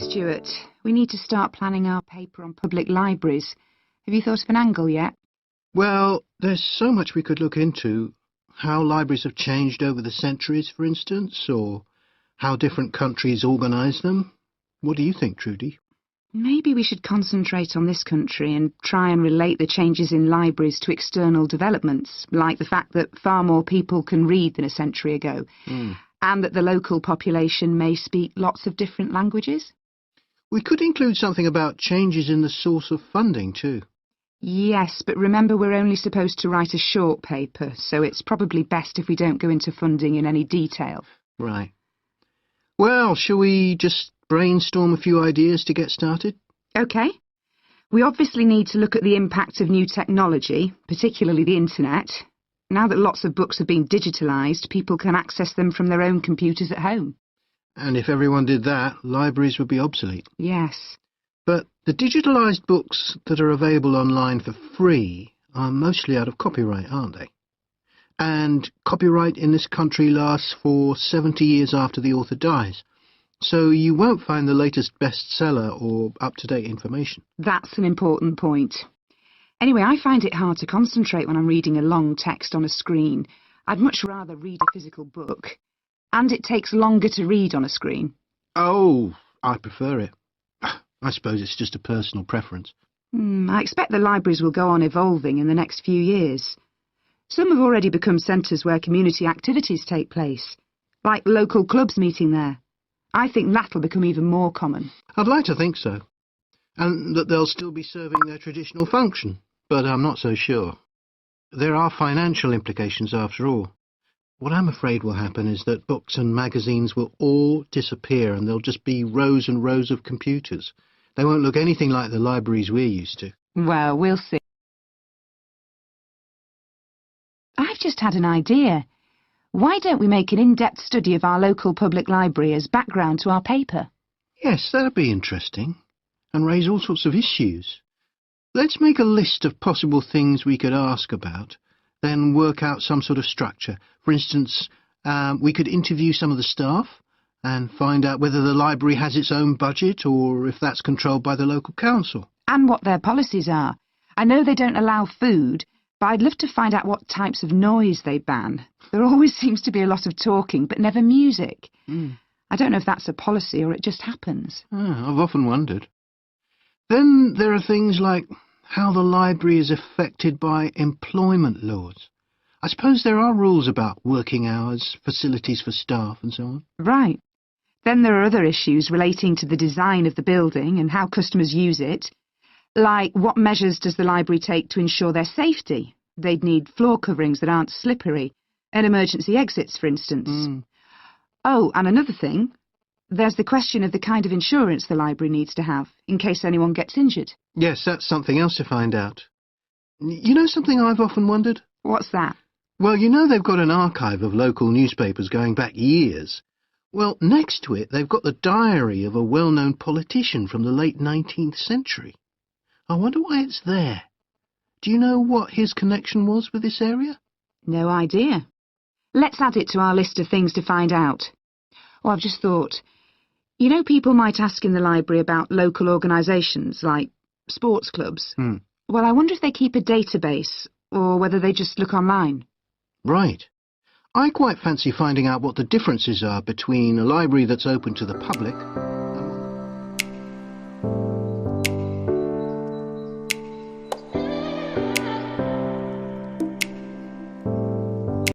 Stuart. We need to start planning our paper on public libraries. Have you thought of an angle yet? Well, there's so much we could look into. How libraries have changed over the centuries, for instance, or how different countries organise them. What do you think, Trudy? Maybe we should concentrate on this country and try and relate the changes in libraries to external developments, like the fact that far more people can read than a century ago, and that the local population may speak lots of different languages. We could include something about changes in the source of funding, too. Yes, but remember we're only supposed to write a short paper, so it's probably best if we don't go into funding in any detail. Right. Well, shall we just brainstorm a few ideas to get started? OK. We obviously need to look at the impact of new technology, particularly the internet. Now that lots of books have been digitalised, people can access them from their own computers at home. And if everyone did that, libraries would be obsolete. Yes. But the digitalised books that are available online for free are mostly out of copyright, aren't they? And copyright in this country lasts for 70 years after the author dies. So you won't find the latest bestseller or up-to-date information. That's an important point. Anyway, I find it hard to concentrate when I'm reading a long text on a screen. I'd much rather read a physical book. And it takes longer to read on a screen. Oh, I prefer it. I suppose it's just a personal preference. I expect the libraries will go on evolving in the next few years. Some have already become centres where community activities take place, like local clubs meeting there. I think that'll become even more common. I'd like to think so. And that they'll still be serving their traditional function, but I'm not so sure. There are financial implications after all. What I'm afraid will happen is that books and magazines will all disappear and there'll just be rows and rows of computers. They won't look anything like the libraries we're used to. Well, we'll see. I've just had an idea. Why don't we make an in-depth study of our local public library as background to our paper? Yes, that'd be interesting. And raise all sorts of issues. Let's make a list of possible things we could ask about, then work out some sort of structure. For instance, we could interview some of the staff and find out whether the library has its own budget or if that's controlled by the local council. And what their policies are. I know they don't allow food, but I'd love to find out what types of noise they ban. There always seems to be a lot of talking, but never music. I don't know if that's a policy or it just happens. I've often wondered. Then there are things like how the library is affected by employment laws. I suppose there are rules about working hours, facilities for staff and so on. Right. Then there are other issues relating to the design of the building and how customers use it. Like, what measures does the library take to ensure their safety? They'd need floor coverings that aren't slippery, and emergency exits, for instance. Oh, and another thing, there's the question of the kind of insurance the library needs to have, in case anyone gets injured. Yes, that's something else to find out. You know something I've often wondered? What's that? Well, you know they've got an archive of local newspapers going back years. Well, next to it, they've got the diary of a well-known politician from the late 19th century. I wonder why it's there. Do you know what his connection was with this area? No idea. Let's add it to our list of things to find out. Oh, I've just thought, you know, people might ask in the library about local organisations, like sports clubs. Well, I wonder if they keep a database, or whether they just look online. Right. I quite fancy finding out what the differences are between a library that's open to the public